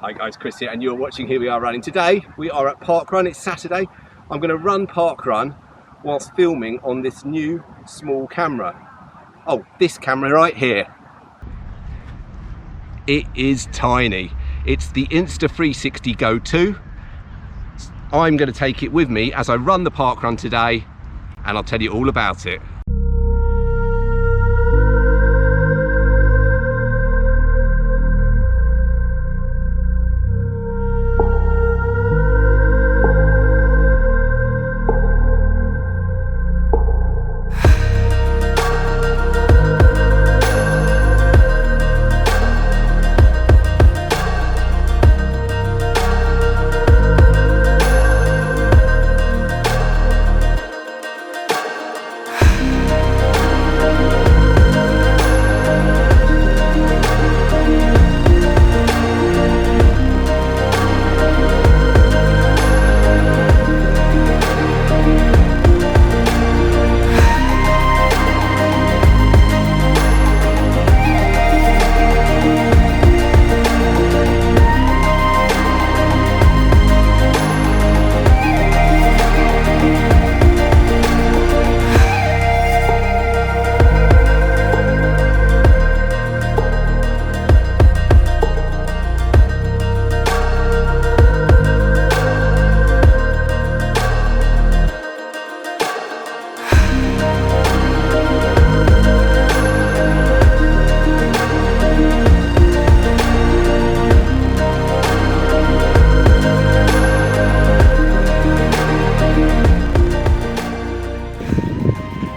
Hi guys, Chris here, and you're watching Here We Are Running. Today we are at parkrun. It's Saturday. I'm going to run parkrun whilst filming on this new small camera. Oh, this camera right here. It is tiny. It's the Insta360 GO 2. I'm going to take it with me as I run the parkrun today, and I'll tell you all about it.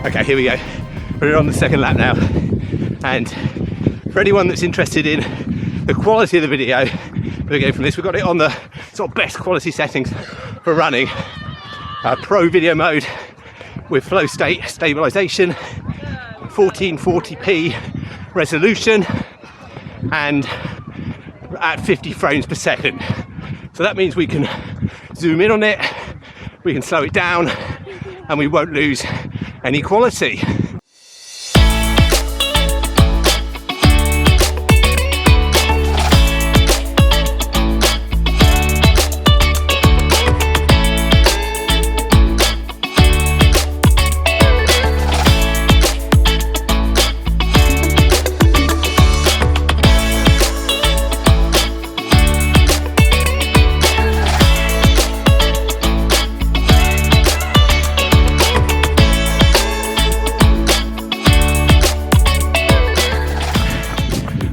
Okay, here we go. We're on the second lap now, and for anyone that's interested in the quality of the video from this, we've got it on the sort of best quality settings for running. Pro video mode with flow state stabilization, 1440p resolution, and at 50 frames per second. So that means we can zoom in on it, we can slow it down, and we won't lose any quality.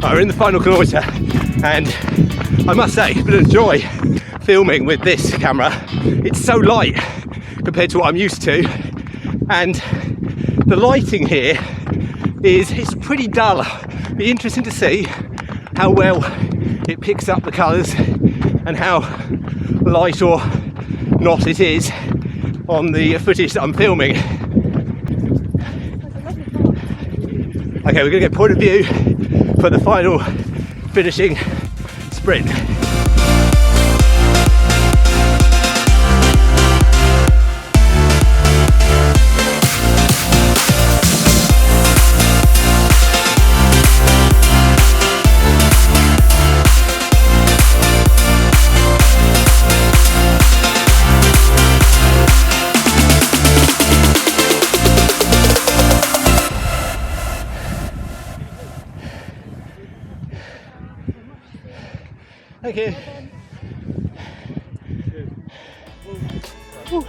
We're in the final kilometre, and I must say it's been a joy filming with this camera. It's so light compared to what I'm used to, and the lighting here is pretty dull. Be interesting to see how well it picks up the colours and how light or not it is on the footage that I'm filming. Okay, we're going to get point of view for the final finishing sprint. Thank you. Woo.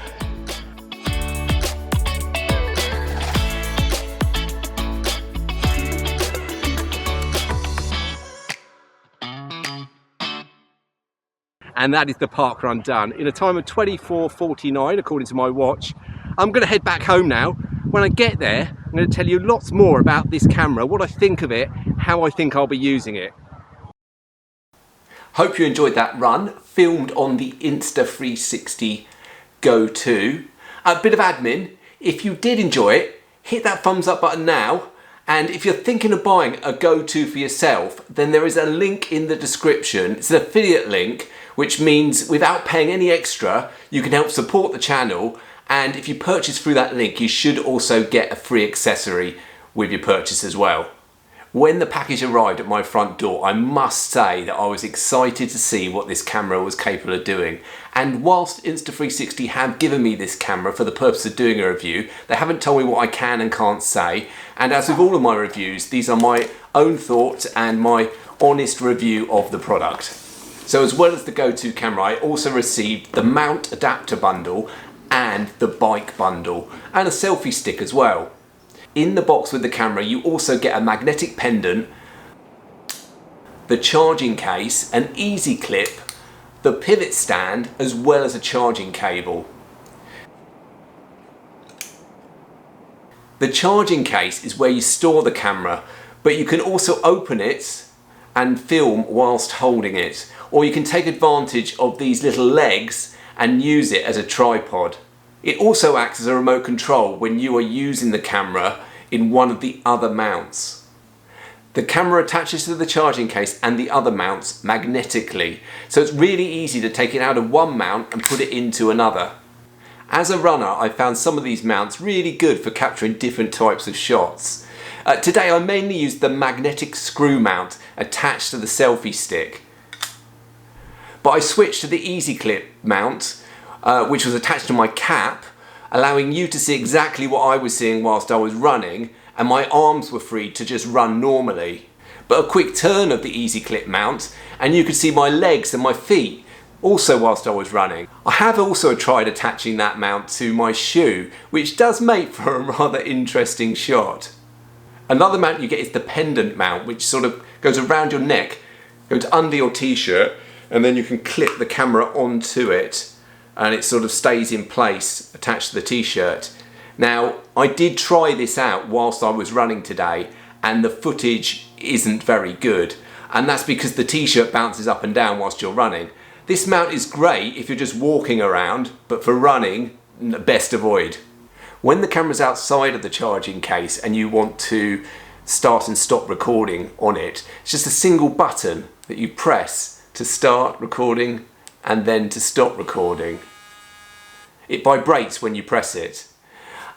And that is the parkrun done in a time of 24:49 according to my watch. I'm going to head back home now. When I get there, I'm going to tell you lots more about this camera, what I think of it, how I think I'll be using it. Hope you enjoyed that run, filmed on the Insta360 GO 2. A bit of admin, if you did enjoy it, hit that thumbs up button now, and if you're thinking of buying a GO 2 for yourself, then there is a link in the description. It's an affiliate link, which means without paying any extra, you can help support the channel, and if you purchase through that link, you should also get a free accessory with your purchase as well. When the package arrived at my front door, I must say that I was excited to see what this camera was capable of doing. And whilst Insta360 have given me this camera for the purpose of doing a review, they haven't told me what I can and can't say. And as with all of my reviews, these are my own thoughts and my honest review of the product. So as well as the go-to camera, I also received the mount adapter bundle and the bike bundle, and a selfie stick as well. In the box with the camera, you also get a magnetic pendant, the charging case, an easy clip, the pivot stand, as well as a charging cable. The charging case is where you store the camera, but you can also open it and film whilst holding it, or you can take advantage of these little legs and use it as a tripod. It also acts as a remote control when you are using the camera in one of the other mounts. The camera attaches to the charging case and the other mounts magnetically, so it's really easy to take it out of one mount and put it into another. As a runner, I found some of these mounts really good for capturing different types of shots. Today I mainly used the magnetic screw mount attached to the selfie stick, but I switched to the easy clip mount, which was attached to my cap, allowing you to see exactly what I was seeing whilst I was running, and my arms were free to just run normally. But a quick turn of the easy clip mount and you could see my legs and my feet also whilst I was running. I have also tried attaching that mount to my shoe, which does make for a rather interesting shot. Another mount you get is the pendant mount, which sort of goes around your neck, goes under your t-shirt, and then you can clip the camera onto it and it sort of stays in place attached to the t-shirt. Now, I did try this out whilst I was running today and the footage isn't very good, and that's because the t-shirt bounces up and down whilst you're running. This mount is great if you're just walking around, but for running, best avoid. When the camera's outside of the charging case and you want to start and stop recording on it, it's just a single button that you press to start recording and then to stop recording. It vibrates when you press it.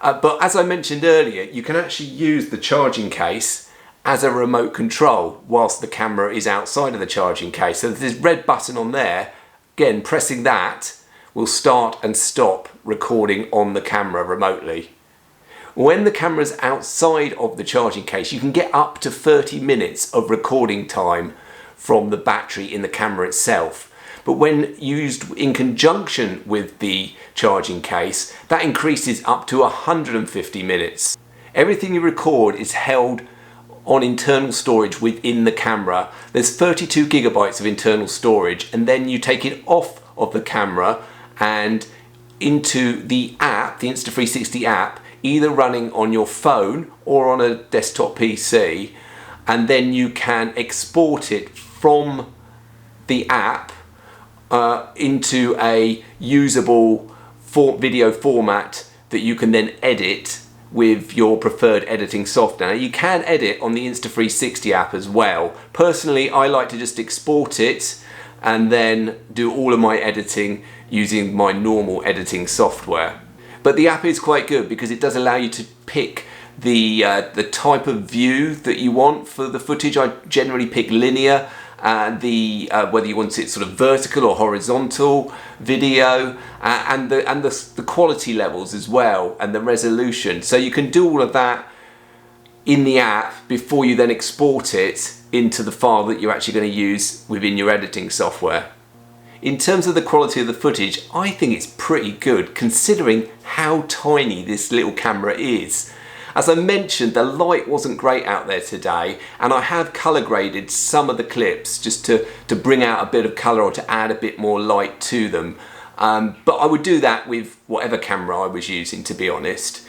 But as I mentioned earlier, you can actually use the charging case as a remote control whilst the camera is outside of the charging case. So there's this red button on there. Again, pressing that will start and stop recording on the camera remotely. When the camera's outside of the charging case, you can get up to 30 minutes of recording time from the battery in the camera itself. But when used in conjunction with the charging case, that increases up to 150 minutes. Everything you record is held on internal storage within the camera. There's 32 gigabytes of internal storage, and then you take it off of the camera and into the app, the Insta360 app, either running on your phone or on a desktop PC, and then you can export it from the app into a usable video format that you can then edit with your preferred editing software. Now, you can edit on the Insta360 app as well. Personally, I like to just export it and then do all of my editing using my normal editing software. But the app is quite good because it does allow you to pick the type of view that you want for the footage. I generally pick linear, whether you want it sort of vertical or horizontal video, and the quality levels as well, and the resolution. So you can do all of that in the app before you then export it into the file that you're actually going to use within your editing software. In terms of the quality of the footage, I think it's pretty good considering how tiny this little camera is. As I mentioned, the light wasn't great out there today, and I have colour graded some of the clips just to bring out a bit of colour or to add a bit more light to them. But I would do that with whatever camera I was using, to be honest.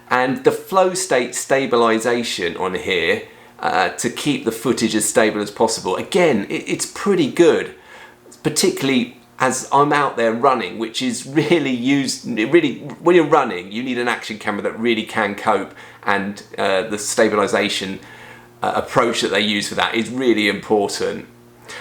And the flow state stabilisation on here to keep the footage as stable as possible, again, it's pretty good, particularly as I'm out there running, which is really when you're running, you need an action camera that really can cope, and the stabilisation approach that they use for that is really important.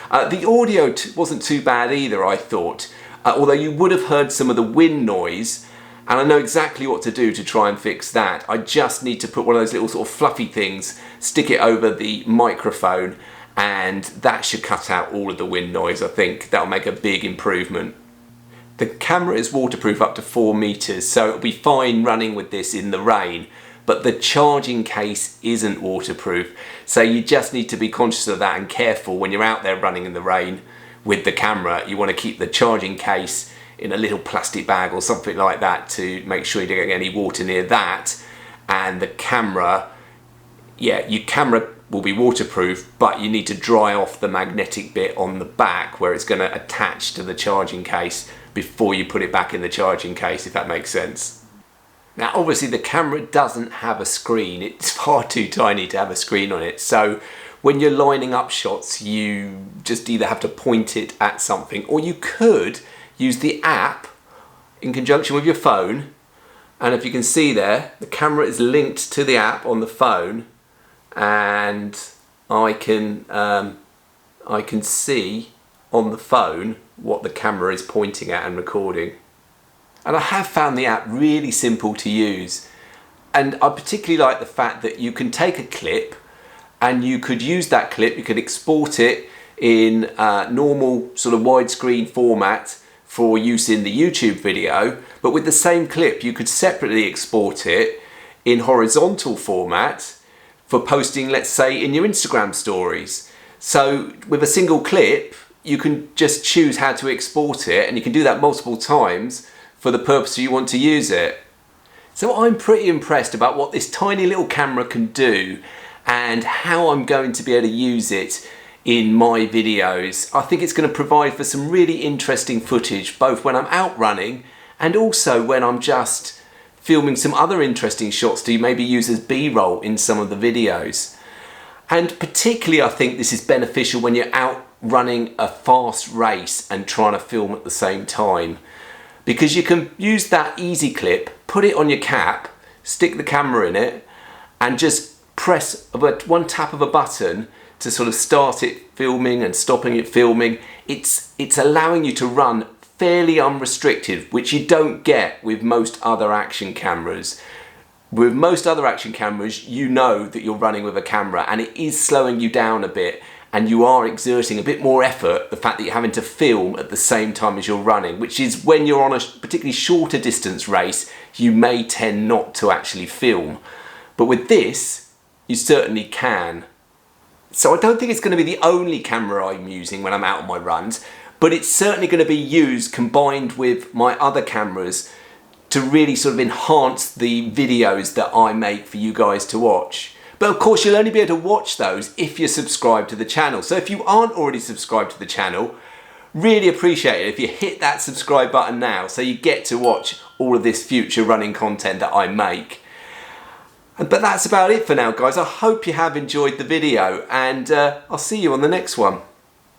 The audio wasn't too bad either, I thought, although you would have heard some of the wind noise, And I know exactly what to do to try and fix that. I just need to put one of those little sort of fluffy things, stick it over the microphone, and that should cut out all of the wind noise. I think that'll make a big improvement. The camera is waterproof up to 4 meters, so it'll be fine running with this in the rain, but the charging case isn't waterproof. So you just need to be conscious of that and careful when you're out there running in the rain with the camera. You want to keep the charging case in a little plastic bag or something like that to make sure you don't get any water near that. And the camera, yeah, your camera will be waterproof, but you need to dry off the magnetic bit on the back where it's going to attach to the charging case before you put it back in the charging case, if that makes sense. Now obviously the camera doesn't have a screen, it's far too tiny to have a screen on it, so when you're lining up shots you just either have to point it at something, or you could use the app in conjunction with your phone. And if you can see there, the camera is linked to the app on the phone, and I can see on the phone what the camera is pointing at and recording. And I have found the app really simple to use, and I particularly like the fact that you can take a clip and you could use that clip, you could export it in normal sort of widescreen format for use in the YouTube video, but with the same clip you could separately export it in horizontal format for posting, let's say, in your Instagram stories. So with a single clip you can just choose how to export it, and you can do that multiple times for the purpose you want to use it. So I'm pretty impressed about what this tiny little camera can do and how I'm going to be able to use it in my videos. I think it's going to provide for some really interesting footage, both when I'm out running and also when I'm just filming some other interesting shots to maybe use as B-roll in some of the videos. And particularly I think this is beneficial when you're out running a fast race and trying to film at the same time, because you can use that easy clip, put it on your cap, stick the camera in it, and just press one tap of a button to sort of start it filming and stopping it filming. It's allowing you to run fairly unrestricted, which you don't get with most other action cameras. With most other action cameras, you know that you're running with a camera and it is slowing you down a bit, and you are exerting a bit more effort, the fact that you're having to film at the same time as you're running, which is when you're on a particularly shorter distance race, you may tend not to actually film. But with this, you certainly can. So I don't think it's going to be the only camera I'm using when I'm out on my runs, but it's certainly going to be used combined with my other cameras to really sort of enhance the videos that I make for you guys to watch. But of course you'll only be able to watch those if you're subscribed to the channel. So if you aren't already subscribed to the channel, really appreciate it if you hit that subscribe button now so you get to watch all of this future running content that I make. But that's about it for now, guys. I hope you have enjoyed the video, and I'll see you on the next one.